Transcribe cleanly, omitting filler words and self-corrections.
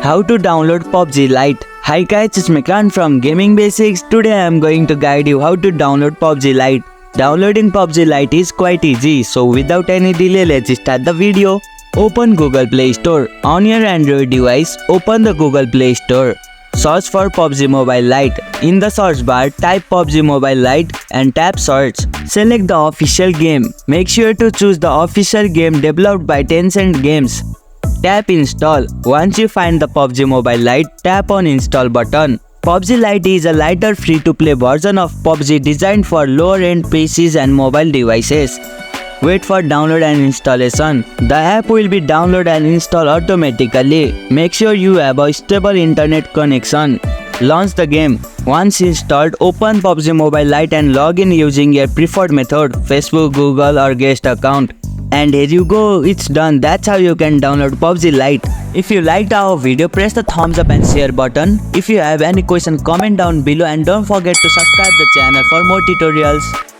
How to download PUBG Lite. Hi guys, it's Mikran from Gaming Basics. Today I am going to guide you how to download PUBG Lite. Downloading PUBG Lite is quite easy, so without any delay, let's start the video. Open Google Play Store. On your Android device, open the Google Play Store. Search for PUBG Mobile Lite. In the search bar, type PUBG Mobile Lite and tap search. Select the official game. Make sure to choose the official game developed by Tencent Games. Tap install. Once you find the PUBG Mobile Lite, tap on install button. PUBG Lite is a lighter free-to-play version of PUBG designed for lower-end PCs and mobile devices. Wait for download and installation. The app will be downloaded and installed automatically. Make sure you have a stable internet connection. Launch the game. Once installed, open PUBG Mobile Lite and log in using your preferred method, Facebook, Google or guest account. And here you go, it's done. That's how you can download PUBG Lite. If you liked our video, press the thumbs up and share button. If you have any question, comment down below and don't forget to subscribe the channel for more tutorials.